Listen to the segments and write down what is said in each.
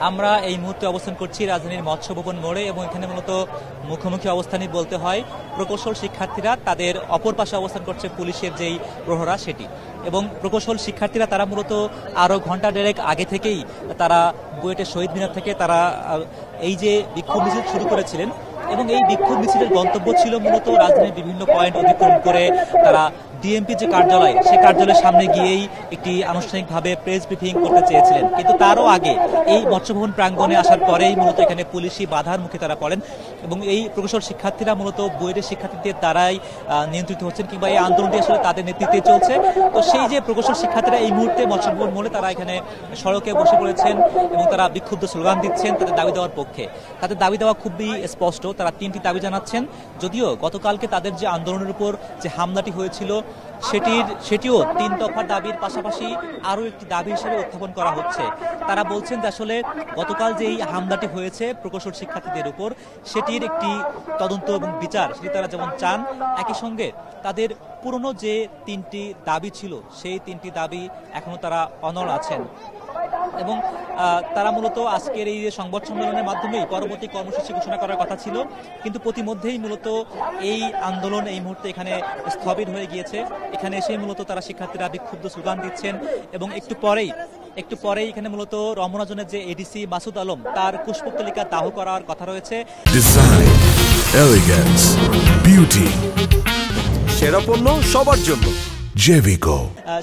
আমরা এই মুহূর্তে অবস্থান করছি রাজধানীর মৎস্য ভবন মোড়ে এবং এখানে মূলত মুখোমুখি অবস্থানই বলতে হয়। প্রকৌশল শিক্ষার্থীরা তাদের অপর পাশে অবস্থান করছে পুলিশের যেই প্রহরা সেটি, এবং প্রকৌশল শিক্ষার্থীরা তারা মূলত আরো ঘন্টা দেড়েক আগে থেকেই তারা বুয়েটের শহীদ মিনার থেকে তারা এই যে বিক্ষোভ মিছিল শুরু করেছিলেন এবং এই বিক্ষোভ মিছিলের গন্তব্য ছিল মূলত রাজধানীর বিভিন্ন পয়েন্ট অতিক্রম করে তারা ডিএমপি যে কার্যালয় সেই কার্যালয়ের সামনে গিয়েই একটি আনুষ্ঠানিকভাবে প্রেস ব্রিফিং করতে চেয়েছিলেন, কিন্তু তারও আগে এই মৎস্যভবন প্রাঙ্গণে আসার পরেই মূলত এখানে পুলিশি বাধার মুখে তারা পড়েন এবং এই প্রকৌশল শিক্ষার্থীরা মূলত বুয়েটের শিক্ষার্থীদের দ্বারাই নিয়ন্ত্রিত হচ্ছেন কিংবা এই আন্দোলনটি আসলে তাদের নেতৃত্বে চলছে। তো সেই যে প্রকৌশল শিক্ষার্থীরা এই মুহূর্তে মৎস্যভবন মোড়ে তারা এখানে সড়কে বসে পড়েছেন এবং তারা বিক্ষুব্ধ স্লোগান দিচ্ছেন তাদের দাবি দেওয়ার পক্ষে। তাদের দাবি দেওয়া খুবই স্পষ্ট, তারা তিনটি দাবি জানাচ্ছেন। যদিও গতকালকে তাদের যে আন্দোলনের উপর যে হামলাটি হয়েছিল সেটিও 3 দফা দাবির পাশাপাশি আরো একটি দাবি হিসেবে উত্থাপন করা হচ্ছে। তারা বলছেন যে আসলে গতকাল যে এই হামলাটি হয়েছে প্রকৌশল শিক্ষার্থীদের উপর সেটির একটি তদন্ত এবং বিচার সেটি তারা যেমন চান, একই সঙ্গে তাদের পুরনো যে 3টি দাবি ছিল সেই 3টি দাবি এখনো তারা অনড় আছেন এবং তারা মূলত আজকের এই সংবাদ সম্মেলনের মাধ্যমেই পরবর্তী কর্মসূচি ঘোষণা করার কথা ছিল, কিন্তু প্রতিমধ্যেই মূলত এই আন্দোলন এই মুহূর্তে এখানে স্থবির হয়ে গিয়েছে। এখানে এসে মূলত তারা শিক্ষার্থীরা বিক্ষুব্ধ স্লোগান দিচ্ছেন এবং একটু পরেই এখানে মূলত রমনাজনের যে এডিসি মাসুদ আলম তার পুষ্পতলিকা দাহ করার কথা রয়েছে। ডিজাইন, এলিগেন্স, বিউটি, সেরা পণ্য সবার জন্য জেভিকো।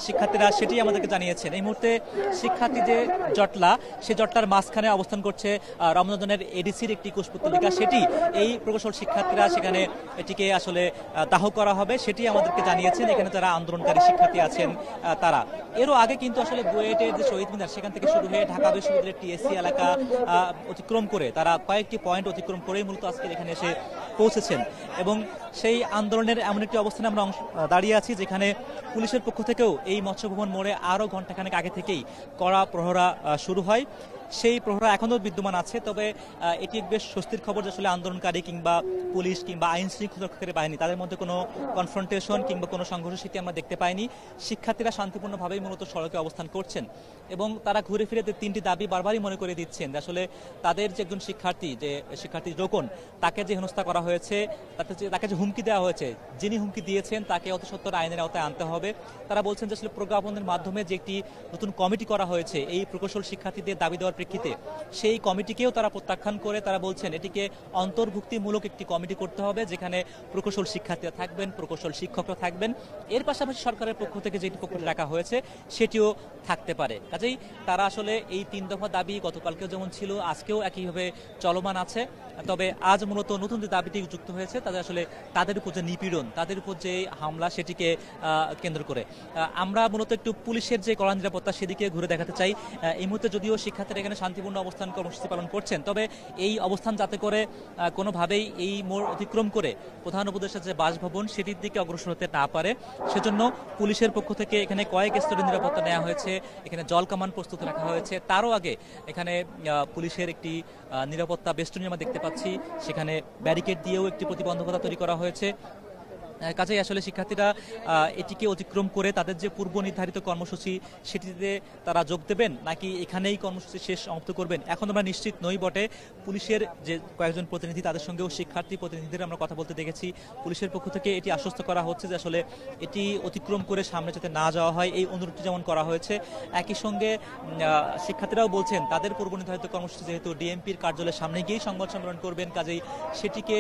শিক্ষার্থীরা সেটি আমাদেরকে জানিয়েছেন। এই মুহূর্তে শিক্ষার্থী যে জটলা সে জটলার মাঝখানে অবস্থান করছে রমনাজনের এডিসির একটি কুশপুত্তলিকা, সেটি এই প্রকৌশল শিক্ষার্থীরা সেখানে এটিকে আসলে দাহ করা হবে সেটি আমাদেরকে জানিয়েছেন এখানে যারা আন্দোলনকারী শিক্ষার্থী আছেন তারা। এরও আগে কিন্তু আসলে বুয়েটের যে শহীদ মিনার সেখান থেকে শুরু হয়ে ঢাকা বিশ্ববিদ্যালয়ের টিএসসি এলাকা অতিক্রম করে তারা কয়েকটি পয়েন্ট অতিক্রম করেই মূলত আজকে এখানে এসে পৌঁছেছেন এবং সেই আন্দোলনের এমন একটি অবস্থানে আমরা দাঁড়িয়ে আছি যেখানে পুলিশের পক্ষ থেকেও এই মৎস্যভবন মোড়ে আরো ঘণ্টাখানেক আগে থেকেই কড়া প্রহরা শুরু হয়। সেই প্রহরা এখনো বিদ্যমান আছে, তবে এটি বেশ স্বস্তির খবর যে আসলে আন্দোলনকারী কিংবা পুলিশ কিংবা আইন শৃঙ্খলাকারী বাহিনী তাদের মধ্যে কোনো কনফ্রন্টেশন কিংবা কোনো সংঘর্ষ সেটি আমরা দেখতে পাইনি। শিক্ষার্থীরা শান্তিপূর্ণভাবেই মূলত সড়কে অবস্থান করছেন এবং তারা ঘুরে ফিরে 3টি দাবি বারবারই মনে করে দিচ্ছেন যে আসলে তাদের যে একজন শিক্ষার্থী রোকন তাকে যে হেনস্থা করা হয়েছে, তাকে যে হুমকি দেওয়া হয়েছে, যিনি হুমকি দিয়েছেন তাকে অতি সত্বর আইনের আওতায় আনতে হবে। তারা বলছেন যে আসলে প্রজ্ঞাপনের মাধ্যমে যে একটি নতুন কমিটি করা হয়েছে এই প্রকৌশল শিক্ষার্থীদের দাবি দেওয়ার প্রেক্ষিতে, সেই কমিটিকেও তারা প্রত্যাখ্যান করে তারা বলছেন এটিকে অন্তর্ভুক্তিমূলক একটি কমিটি করতে হবে যেখানে প্রকৌশল শিক্ষার্থীরা থাকবেন, প্রকৌশল শিক্ষকরা থাকবেন, এর পাশাপাশি সরকারের পক্ষ থেকে যেটি প্রক্রিয়া রাখা হয়েছে সেটিও থাকতে পারে। কাজেই তারা আসলে এই 3 দফা দাবি গতকালকেও যেমন ছিল আজকেও একইভাবে চলমান আছে, তবে আজ মূলত নতুন যে দাবিটি যুক্ত হয়েছে তাদের উপর যে নিপীড়ন, তাদের উপর যে হামলা সেটিকে কেন্দ্র করে আমরা মূলত একটু পুলিশের যে কড়া নিরাপত্তা সেদিকে ঘুরে দেখাতে চাই। এই মুহূর্তে যদিও শিক্ষার্থীরা এখানে শান্তিপূর্ণ অবস্থান কর্মসূচি পালন করছেন, তবে এই অবস্থান যাতে করে কোনোভাবেই এই মোড় অতিক্রম করে প্রধান উপদেষ্টার যে বাসভবন সেটির দিকে অগ্রসর হতে না পারে সেজন্য পুলিশের পক্ষ থেকে এখানে কয়েক স্তরের নিরাপত্তা নেওয়া হয়েছে, এখানে জল কামান প্রস্তুত রাখা হয়েছে। তারও আগে এখানে পুলিশের একটি নিরাপত্তা বেষ্টনী আমরা দেখতে পাচ্ছি, সেখানে ব্যারিকেড দিয়েও একটি প্রতিবন্ধকতা তৈরি করা হয়েছে। কাজেই আসলে শিক্ষার্থীরা এটিকে অতিক্রম করে তাদের যে পূর্ব নির্ধারিত কর্মসূচি সেটিতে তারা যোগ দেবেন নাকি এখানেই কর্মসূচি শেষ সমাপ্ত করবেন এখন আমরা নিশ্চিত নই বটে। পুলিশের যে কয়েকজন প্রতিনিধি তাদের সঙ্গেও শিক্ষার্থী প্রতিনিধিদের আমরা কথা বলতে দেখেছি। পুলিশের পক্ষ থেকে এটি আশ্বস্ত করা হচ্ছে যে আসলে এটি অতিক্রম করে সামনে যাতে না যাওয়া হয় এই অনুরোধটি যেমন করা হয়েছে, একই সঙ্গে শিক্ষার্থীরাও বলছেন তাদের পূর্ব নির্ধারিত কর্মসূচি যেহেতু ডিএমপির কার্যালয়ের সামনে গিয়েই সংবাদ সম্মেলন করবেন, কাজেই সেটিকে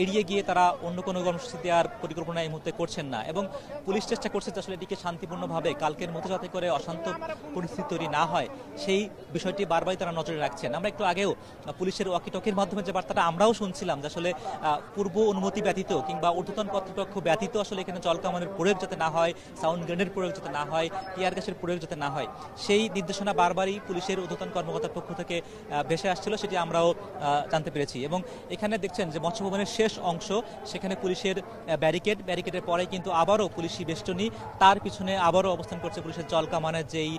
এড়িয়ে গিয়ে তারা অন্য কোনো কর্মসূচি দেওয়ার পরিকল্পনা এই মুহূর্তে করছেন না এবং পুলিশ চেষ্টা করছে আসলে এটিকে শান্তিপূর্ণভাবে কালকের মতো যাতে করে অশান্ত পরিস্থিতি তৈরি না হয় সেই বিষয়টি বারবারই তারা নজরে রাখছেন। আমরা একটু আগেও পুলিশের ওয়াকিটকির মাধ্যমে যে বার্তাটা আমরাও শুনছিলাম যে আসলে পূর্ব অনুমতি ব্যতীত কিংবা ঊর্ধ্বতন কর্তৃপক্ষ ব্যতীত আসলে এখানে জলকামানের প্রয়োগ যাতে না হয়, সাউন্ড গ্রেনেড প্রয়োগ যাতে না হয়, টিয়ার গ্যাসের প্রয়োগ যাতে না হয়, সেই নির্দেশনা বারবারই পুলিশের ঊর্ধ্বতন কর্মকর্তার পক্ষ থেকে ভেসে আসছিল, সেটি আমরাও জানতে পেরেছি। এবং এখানে দেখছেন যে মৎস্য ভবনের শেষ অংশ সেখানে পুলিশের ব্যারিকেডের পরে কিন্তু আবারও পুলিশি বেষ্টনী, তার পিছনে আবারও অবস্থান করছে পুলিশের জল কামানের যেই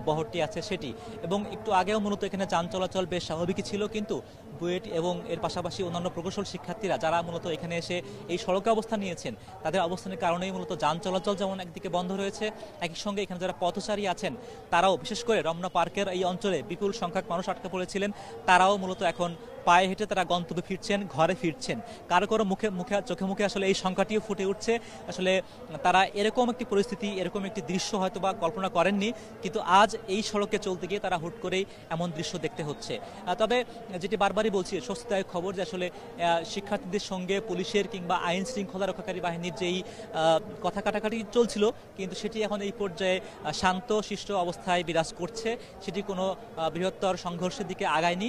বহরটি আছে সেটি। এবং একটু আগেও মূলত এখানে যান চলাচল বেশ স্বাভাবিকই ছিল, কিন্তু বুয়েট এবং এর পাশাপাশি অন্যান্য প্রকৌশল শিক্ষার্থীরা যারা মূলত এখানে এসে এই সড়কে অবস্থান নিয়েছেন, তাদের অবস্থানের কারণেই মূলত যান চলাচল যেমন একদিকে বন্ধ রয়েছে, একই সঙ্গে এখানে যারা পথচারী আছেন তারাও, বিশেষ করে রমনা পার্কের এই অঞ্চলে বিপুল সংখ্যক মানুষ আটকে পড়েছিলেন, তারাও মূলত এখন পায়ে হেঁটে তারা গন্তব্যে ফিরছেন, ঘরে ফিরছেন। কারো কারো চোখে মুখে আসলে এই সংখ্যাটিও ফুটে উঠছে। আসলে তারা এরকম একটি পরিস্থিতি, এরকম একটি দৃশ্য হয়তো বা কল্পনা করেননি, কিন্তু আজ এই সড়কে চলতে গিয়ে তারা হুট করেই এমন দৃশ্য দেখতে হচ্ছে। তবে যেটি বারবারই বলছি, স্বস্তিদায়ক খবর যে আসলে শিক্ষার্থীদের সঙ্গে পুলিশের কিংবা আইন শৃঙ্খলা রক্ষাকারী বাহিনীর যেই কথা কাটাকাটি চলছিল, কিন্তু সেটি এখন এই পর্যায়ে শান্ত শিষ্ট অবস্থায় বিরাজ করছে, সেটি কোনো বৃহত্তর সংঘর্ষের দিকে আগায়নি।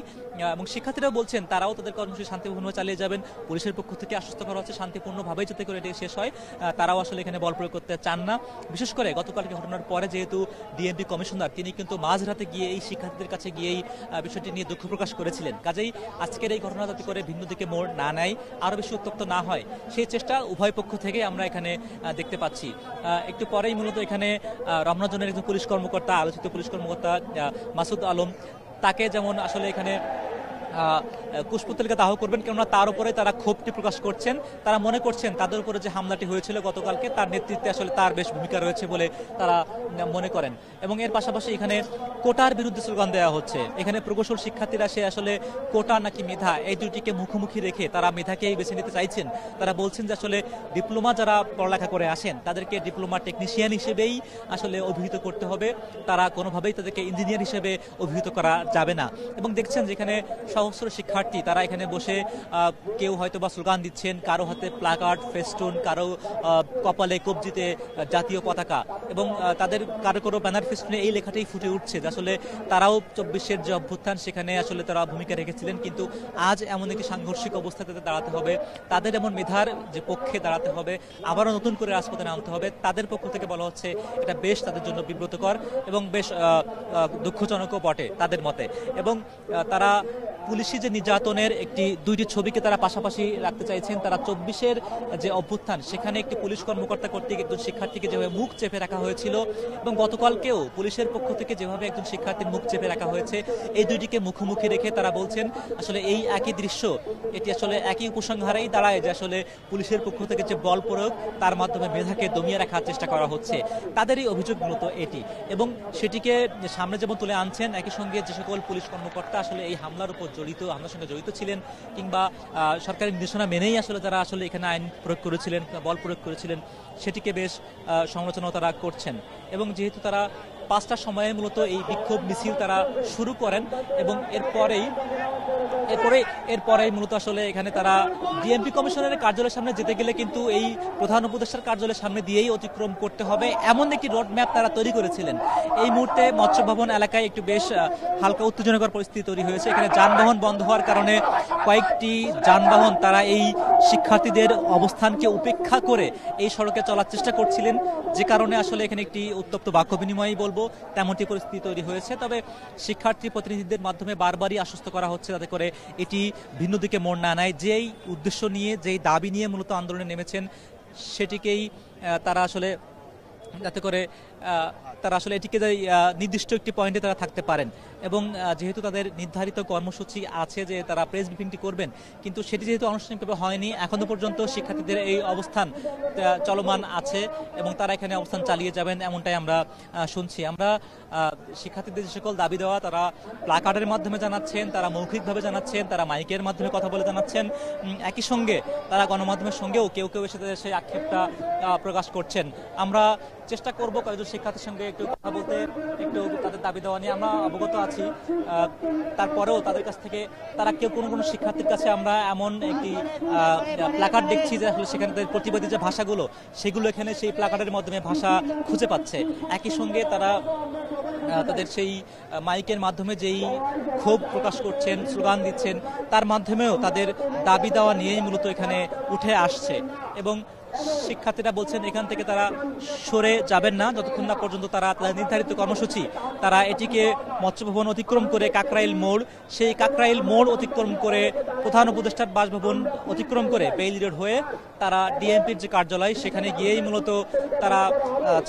এবং শিক্ষার্থীরা বলছেন তারাও তাদের কর্মসূচি শান্তিপূর্ণভাবে চালিয়ে যাবেন। পুলিশের পক্ষ থেকে আশ্বস্ত করা হচ্ছে শান্তিপূর্ণভাবেই যাতে করে এটি শেষ হয়। তারাও আসলে এখানে বল প্রয়োগ করতে চান না। বিশেষ করে গতকালকে ঘটনার পরে যেহেতু ডিএমপি কমিশনার তিনি কিন্তু মাঝরাতে গিয়ে এই শিক্ষার্থীদের কাছে গিয়েই বিষয়টি নিয়ে দুঃখ প্রকাশ করেছিলেন। কাজেই আজকের এই ঘটনা যাতে করে ভিন্ন দিকে মোড় না নেয়, আরও বেশি উত্তপ্ত না হয়, সেই চেষ্টা উভয় পক্ষ থেকে আমরা এখানে দেখতে পাচ্ছি। একটু পরেই মূলত এখানে রমনা জোনের একজন পুলিশ কর্মকর্তা, আলোচিত পুলিশ কর্মকর্তা মাসুদ আলম, তাকে যেমন আসলে এখানে পুষ্পতলিকা দাহ করবেন, কেননা তার উপরে তারা ক্ষোভটি প্রকাশ করছেন। তারা মনে করছেন তাদের উপরে যে হামলাটি হয়েছিল গতকালকে, তার নেতৃত্বে আসলে তার বেশ ভূমিকা রয়েছে বলে তারা মনে করেন। এবং এর পাশাপাশি এখানে কোটার বিরুদ্ধে স্লোগান দেওয়া হচ্ছে। এখানে প্রকৌশল শিক্ষার্থীরা সে আসলে কোটা নাকি মেধা, এই দুটিকে মুখোমুখি রেখে তারা মেধাকেই বেছে নিতে চাইছেন। তারা বলছেন যে আসলে ডিপ্লোমা যারা পড়ালেখা করে আসেন তাদেরকে ডিপ্লোমা টেকনিশিয়ান হিসেবেই আসলে অভিহিত করতে হবে, তারা কোনোভাবেই তাদেরকে ইঞ্জিনিয়ার হিসেবে অভিহিত করা যাবে না। এবং দেখছেন যেখানে সহস্র শিক্ষার্থী তারা এখানে বসে কেউ হয়তো বা স্লোগান দিচ্ছেন, কারো হাতে প্লাকার্ড, ফেস্টুন, কারো কপালে কবজিতে জাতীয় পতাকা, এবং তাদের কারো ব্যানার ফেস্টুনে এই লেখাটাই ফুটে উঠছে যে আসলে তারাও 24-এর যে অভ্যুত্থান সেখানে আসলে তারা ভূমিকা রেখেছিলেন, কিন্তু আজ এমন একটি সাংঘর্ষিক অবস্থাতে দাঁড়াতে হবে, তাদের এমন মেধার যে পক্ষে দাঁড়াতে হবে, আবারও নতুন করে রাজপথে নামতে হবে। তাদের পক্ষ থেকে বলা হচ্ছে এটা বেশ তাদের জন্য বিব্রতকর এবং বেশ দুঃখজনকও বটে তাদের মতে। এবং তারা পুলিশি যে নির্যাতনের দুইটি ছবিকে তারা পাশাপাশি রাখতে চাইছেন। তারা 24-এর যে অভ্যুত্থান সেখানে একটি পুলিশ কর্মকর্তা কর্তৃক একজন শিক্ষার্থীকে যেভাবে মুখ চেপে রাখা হয়েছিল, এবং গতকালকেও পুলিশের পক্ষ থেকে যেভাবে একজন শিক্ষার্থীর মুখ চেপে রাখা হয়েছে, এই দুইটিকে মুখোমুখি রেখে তারা বলছেন আসলে এই একই দৃশ্য, এটি আসলে একই উপসংহারেই দাঁড়ায় যে আসলে পুলিশের পক্ষ থেকে যে বল প্রয়োগ, তার মাধ্যমে মেধাকে দমিয়ে রাখার চেষ্টা করা হচ্ছে। তাদেরই অভিযোগ মূলত এটি, এবং সেটিকে সামনে যেমন তুলে আনছেন, একই সঙ্গে যে সকল পুলিশ কর্মকর্তা আসলে এই হামলার উপর হামলার সঙ্গে জড়িত ছিলেন কিংবা সরকারি নির্দেশনা মেনেই আসলে যারা আসলে এখানে আইন প্রয়োগ করেছিলেন, বল প্রয়োগ করেছিলেন, সেটিকে বেশ সমালোচনা তারা করছেন। এবং যেহেতু তারা 5টার সময়ে মূলত এই বিক্ষোভ মিছিল তারা শুরু করেন, এবং এরপরে মূলত আসলে এখানে তারা ডিএমপি কমিশনারের কার্যালয়ের সামনে যেতে গেলে কিন্তু এই প্রধান উপদেষ্টার কার্যালয়ের সামনে দিয়েই অতিক্রম করতে হবে, এমন একটি রোড ম্যাপ তারা তৈরি করেছিলেন। এই মুহূর্তে মৎস্য ভবন এলাকায় একটু বেশ হালকা উত্তেজনকর পরিস্থিতি তৈরি হয়েছে। এখানে যানবাহন বন্ধ হওয়ার কারণে কয়েকটি যানবাহন তারা এই শিক্ষার্থীদের অবস্থানকে উপেক্ষা করে এই সড়কে চলার চেষ্টা করছিলেন, যে কারণে আসলে এখানে একটি উত্তপ্ত বাক্য বিনিময়ই বলবো তেমনটি পরিস্থিতি তৈরি হয়েছে। তবে শিক্ষার্থী প্রতিনিধিদের মাধ্যমে বারবারই আশ্বস্ত করা হচ্ছে যাতে করে এটি ভিন্ন দিকে মোড় না নেয়, যেই উদ্দেশ্য নিয়ে, যেই দাবি নিয়ে মূলত আন্দোলনে নেমেছেন, সেটিকেই তারা আসলে যাতে করে তারা আসলে এটিকে নির্দিষ্ট একটি পয়েন্টে তারা থাকতে পারেন। এবং যেহেতু তাদের নির্ধারিত কর্মসূচি আছে যে তারা প্রেস ব্রিফিংটি করবেন, কিন্তু সেটি যেহেতু আনুষ্ঠানিকভাবে হয়নি, এখনো পর্যন্ত শিক্ষার্থীদের এই অবস্থান চলমান আছে এবং তারা এখানে অবস্থান চালিয়ে যাবেন, এমনটাই আমরা শুনছি। আমরা শিক্ষার্থীদের যে সকল দাবি দেওয়া তারা প্লাকার্ডের মাধ্যমে জানাচ্ছেন, তারা মৌখিকভাবে জানাচ্ছেন, তারা মাইকের মাধ্যমে কথা বলে জানাচ্ছেন, একই সঙ্গে তারা গণমাধ্যমের সঙ্গেও কেউ এসে সেই আক্ষেপটা প্রকাশ করছেন। আমরা চেষ্টা করব কয়েকজন শিক্ষার্থীর সঙ্গে একটু কথা বলতে, একটু তাদের দাবি দেওয়া নিয়ে। আমরা অবগত আছি, তারপরেও তাদের কাছ থেকে তারা কোনো শিক্ষার্থীর কাছে আমরা এমন একটি প্লাকার্ড দেখছি যে আসলে সেখানে তাদের প্রতিবাদী যে ভাষাগুলো, সেগুলো এখানে সেই প্লাকার্ডের মাধ্যমে ভাষা খুঁজে পাচ্ছে। একই সঙ্গে তারা তাদের সেই মাইকের মাধ্যমে যেই ক্ষোভ প্রকাশ করছেন, স্লোগান দিচ্ছেন, তার মাধ্যমেও তাদের দাবি দেওয়া নিয়েই মূলত এখানে উঠে আসছে। এবং শিক্ষার্থীরা বলছেন এখান থেকে তারা সরে যাবেন না যতক্ষণ না পর্যন্ত তারা তাদের নির্ধারিত কর্মসূচি তারা এটিকে মৎস্য ভবন অতিক্রম করে কাকরাইল মোড়, সেই কাকরাইল মোড় অতিক্রম করে প্রধান উপদেষ্টার বাসভবন অতিক্রম করে বেইলি রোড হয়ে তারা ডিএমপির যে কার্যালয় সেখানে গিয়েই মূলত তারা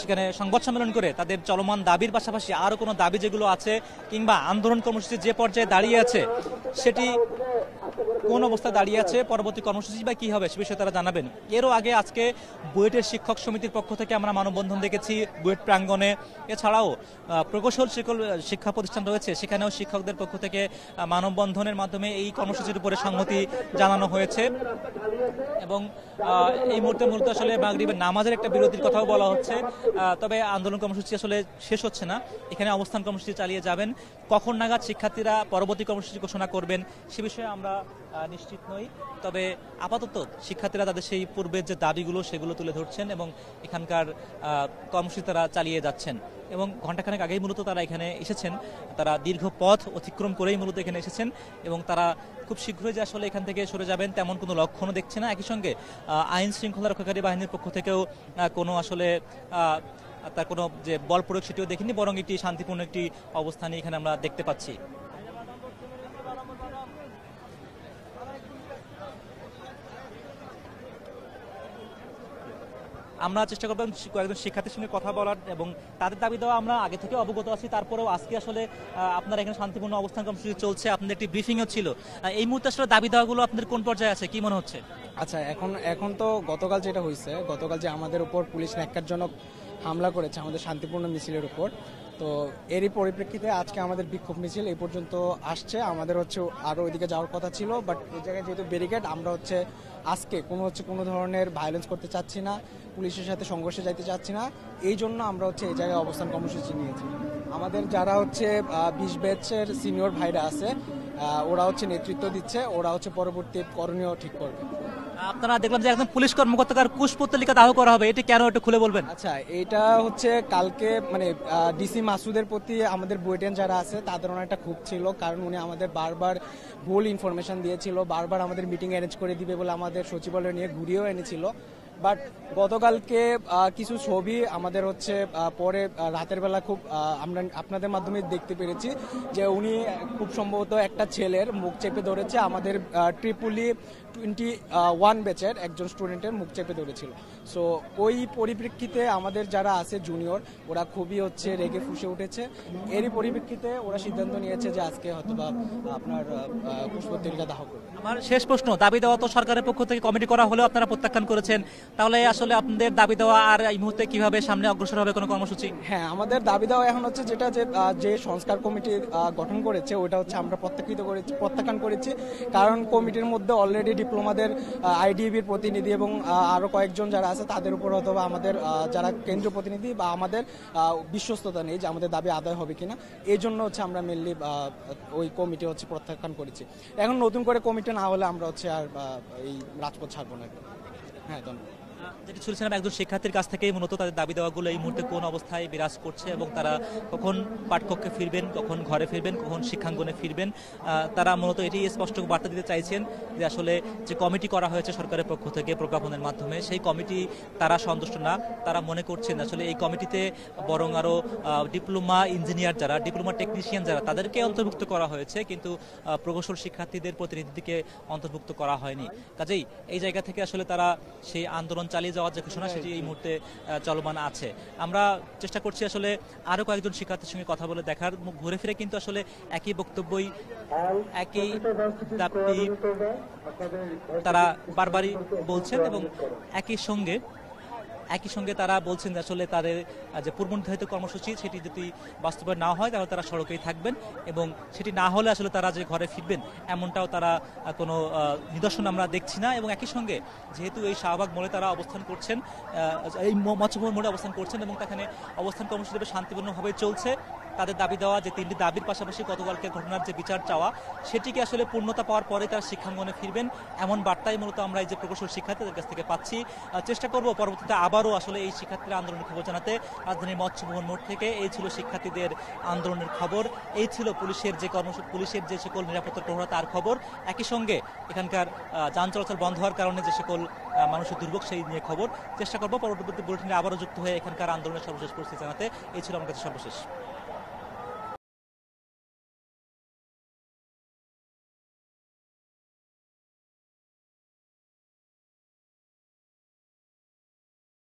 সেখানে সংবাদ সম্মেলন করে তাদের চলমান দাবির পাশাপাশি আরও কোনো দাবি যেগুলো আছে কিংবা আন্দোলন কর্মসূচি যে পর্যায়ে দাঁড়িয়ে আছে সেটি কোন অবস্থায় দাঁড়িয়ে আছে, পরবর্তী কর্মসূচি বা কি হবে সে বিষয়ে তারা জানাবেন। এরও আগে আজকে বুয়েটের শিক্ষক সমিতির পক্ষ থেকে আমরা মানববন্ধন দেখেছি বুয়েট প্রাঙ্গণে। এছাড়াও প্রকৌশল শিক্ষা প্রতিষ্ঠান রয়েছে সেখানেও শিক্ষকদের পক্ষ থেকে মানববন্ধনের মাধ্যমে এই কর্মসূচির উপরে সংহতি জানানো হয়েছে। এবং এই মুহূর্তে মূলত আসলে মাগরিবের নামাজের একটা বিরতির কথাও বলা হচ্ছে, তবে আন্দোলন কর্মসূচি আসলে শেষ হচ্ছে না, এখানে অবস্থান কর্মসূচি চালিয়ে যাবেন। কখন নাগাদ শিক্ষার্থীরা পরবর্তী কর্মসূচি ঘোষণা করবেন সে বিষয়ে আমরা নিশ্চিত নই, তবে আপাতত শিক্ষার্থীরা তাদের সেই পূর্বের যে দাবিগুলো সেগুলো তুলে ধরছেন এবং এখানকার কর্মসূচি তারা চালিয়ে যাচ্ছেন। এবং ঘণ্টাখানেক আগেই মূলত তারা এখানে এসেছেন, তারা দীর্ঘ পথ অতিক্রম করেই মূলত এখানে এসেছেন এবং তারা খুব শীঘ্রই যে আসলে এখান থেকে সরে যাবেন তেমন কোনো লক্ষণও দেখছে না। একই সঙ্গে আইন শৃঙ্খলা রক্ষাকারী বাহিনীর পক্ষ থেকেও কোনো আসলে তার কোনো যে বল প্রয়োগ সেটিও দেখিনি, বরং একটি শান্তিপূর্ণ একটি অবস্থানই এখানে আমরা দেখতে পাচ্ছি। আমরা চেষ্টা করব কয়েকজন শিক্ষার্থীর সঙ্গে কথা বলার এবং তাদের দাবি দেওয়া আমরা আগে থেকে অবগত আছি, তারপরেও আজকে আসলে আপনারা এখানে শান্তিপূর্ণ অবস্থান কর্মসূচি চলছে, আপনাদের একটি ব্রিফিংও ছিল, এই মুহূর্তে আসলে দাবি দেওয়াগুলো আপনাদের কোন পর্যায়ে আছে কি মনে হচ্ছে? আচ্ছা, এখন তো গতকাল যেটা হয়েছে, গতকাল যে আমাদের উপর পুলিশ ন্যাক্কারজনক হামলা করেছে আমাদের শান্তিপূর্ণ মিছিলের উপর, তো এরই পরিপ্রেক্ষিতে আজকে আমাদের বিক্ষোভ মিছিল এই পর্যন্ত আসছে। আমাদের হচ্ছে আরও ওইদিকে যাওয়ার কথা ছিল, বাট এই জায়গায় যেহেতু ব্যারিকেড, আমরা হচ্ছে আজকে কোনো ধরনের ভায়োলেন্স করতে চাচ্ছি না, পুলিশের সাথে সংঘর্ষে যাইতে চাচ্ছি না, এই জন্য আমরা হচ্ছে এই জায়গায় অবস্থান কর্মসূচি নিয়েছি। আমাদের যারা হচ্ছে 20 ব্যাচের সিনিয়র ভাইরা আছে ওরা হচ্ছে নেতৃত্ব দিচ্ছে, ওরা হচ্ছে পরবর্তী করণীয় ঠিক করবে। আপনারা দেখলাম যে একজন পুলিশ কর্মকর্তার কুশপুত্তলিকা দাহ করা হবে, এটি কেন একটু খুলে বলবেন? আচ্ছা, এটা হচ্ছে কালকে মানে ডিসি মাসুদের প্রতি আমাদের বুয়েটেন যারা আছে তাদের অনেকটা ক্ষোভ ছিল, কারণ উনি আমাদের বারবার ভুল ইনফরমেশন দিয়েছিল, বারবার আমাদের মিটিং অ্যারেঞ্জ করে দিবে বলে আমাদের সচিবালয় নিয়ে ঘুরিয়েও এনেছিল। বাট গতকালকে কিছু ছবি আমাদের হচ্ছে পরে রাতের বেলা খুব আমরা আপনাদের মাধ্যমে দেখতে পেরেছি যে উনি খুব সম্ভবত একটা ছেলের মুখ চেপে ধরেছে, আমাদের ট্রিপলি 21 ব্যাচের একজন স্টুডেন্টের মুখ চেপে ধরেছিল। সো ওই পরিপ্রেক্ষিতে আমাদের যারা আছে জুনিয়র ওরা খুবই হচ্ছে রেগে ফুঁসে উঠেছে, এরই পরিপ্রেক্ষিতে ওরা সিদ্ধান্ত নিয়েছে যে আজকে হয়তো বা আপনার পুষ্পত্রিকা দাহ করবে। আমার শেষ প্রশ্ন, দাবি দেওয়া তো সরকারের পক্ষ থেকে কমিটি করা হলেও আপনারা প্রত্যাখ্যান করেছেন, তাহলে আসলে আপনাদের দাবি দেওয়া আর এই মুহূর্তে কিভাবে সামনে অগ্রসর হবে কোনো কর্মসূচি? হ্যাঁ, আমাদের দাবি দেওয়া এখন হচ্ছে যেটা যে সংস্কার কমিটি গঠন করেছে ওটা হচ্ছে আমরা প্রত্যাখ্যান করেছি, কারণ কমিটির মধ্যে অলরেডি ডিপ্লোমাদের আইডিবির প্রতিনিধি এবং আরো কয়েকজন যারা আছে তাদের উপর অথবা আমাদের যারা কেন্দ্রীয় প্রতিনিধি বা আমাদের বিশ্বস্ততা নেই যে আমাদের দাবি আদায় হবে কিনা, এই জন্য হচ্ছে আমরা মেনলি ওই কমিটি হচ্ছে প্রত্যাখ্যান করেছি। এখন নতুন করে কমিটি না হলে আমরা হচ্ছে আর এই রাজপথ ছাড়বো না। হ্যাঁ, ধন্যবাদ। যেটি শুনছিলাম একজন শিক্ষার্থীর কাছ থেকেই মূলত তাদের দাবি দেওয়াগুলো এই মুহূর্তে কোন অবস্থায় বিরাজ করছে এবং তারা কখন পাঠকক্ষে ফিরবেন, কখন ঘরে ফিরবেন, কখন শিক্ষাঙ্গনে ফিরবেন, তারা মূলত এটি স্পষ্ট বার্তা দিতে চাইছেন যে আসলে যে কমিটি করা হয়েছে সরকারের পক্ষ থেকে প্রজ্ঞাপনের মাধ্যমে সেই কমিটি তারা সন্তুষ্ট না, তারা মনে করছেন আসলে এই কমিটিতে বরং আরও ডিপ্লোমা ইঞ্জিনিয়ার যারা, ডিপ্লোমা টেকনিশিয়ান যারা তাদেরকে অন্তর্ভুক্ত করা হয়েছে, কিন্তু প্রকৌশল শিক্ষার্থীদের প্রতিনিধিকে অন্তর্ভুক্ত করা হয়নি। কাজেই এই জায়গা থেকে আসলে তারা সেই আন্দোলন চালিয়ে যাওয়ার যে ঘোষণা সেটি এই মুহূর্তে চলমান আছে। আমরা চেষ্টা করছি আসলে আরো কয়েকজন শিক্ষার্থীর সঙ্গে কথা বলে দেখার, ঘুরে ফিরে কিন্তু আসলে একই বক্তব্যই, একই দাবি তারা বারবারই বলছেন এবং একই সঙ্গে তারা বলছেন যে আসলে তাদের যে পূর্বনির্ধারিত কর্মসূচি সেটি যদি বাস্তবায়ন না হয় তাহলে তারা সড়কেই থাকবেন এবং সেটি না হলে আসলে তারা যে ঘরে ফিরবেন এমনটাও তারা কোনো নিদর্শন আমরা দেখছি না। এবং একই সঙ্গে যেহেতু এই শাহবাগ মোড়ে তারা অবস্থান করছেন, এই মৎস্যভবন মোড়ে অবস্থান করছেন এবং সেখানে অবস্থান কর্মসূচি শান্তিপূর্ণভাবে চলছে, তাদের দাবি দেওয়া যে 3টি দাবির পাশাপাশি গতকালকে ঘটনার যে বিচার চাওয়া সেটিকে আসলে পূর্ণতা পাওয়ার পরে তারা শিক্ষাঙ্গনে ফিরবেন, এমন বার্তাই মূলত আমরা এই যে প্রকৌশল শিক্ষার্থীদের কাছ থেকে পাচ্ছি। চেষ্টা করব পরবর্তীতে আবারও আসলে এই শিক্ষার্থীরা আন্দোলনের খবর জানাতে। রাজধানীর মৎস্যভবন মোড় থেকে এই ছিল শিক্ষার্থীদের আন্দোলনের খবর, এই ছিল পুলিশের যে সকল নিরাপত্তা প্রহরা তার খবর, একই সঙ্গে এখানকার যান চলাচল বন্ধ হওয়ার কারণে যে সকল মানুষের দুর্ভোগ সেই নিয়ে খবর। চেষ্টা করব পরবর্তী বুলেটিনে আবারও যুক্ত হয়ে এখানকার আন্দোলনের সর্বশেষ পরিস্থিতি জানাতে। এই ছিল আমার কাছে সর্বশেষ।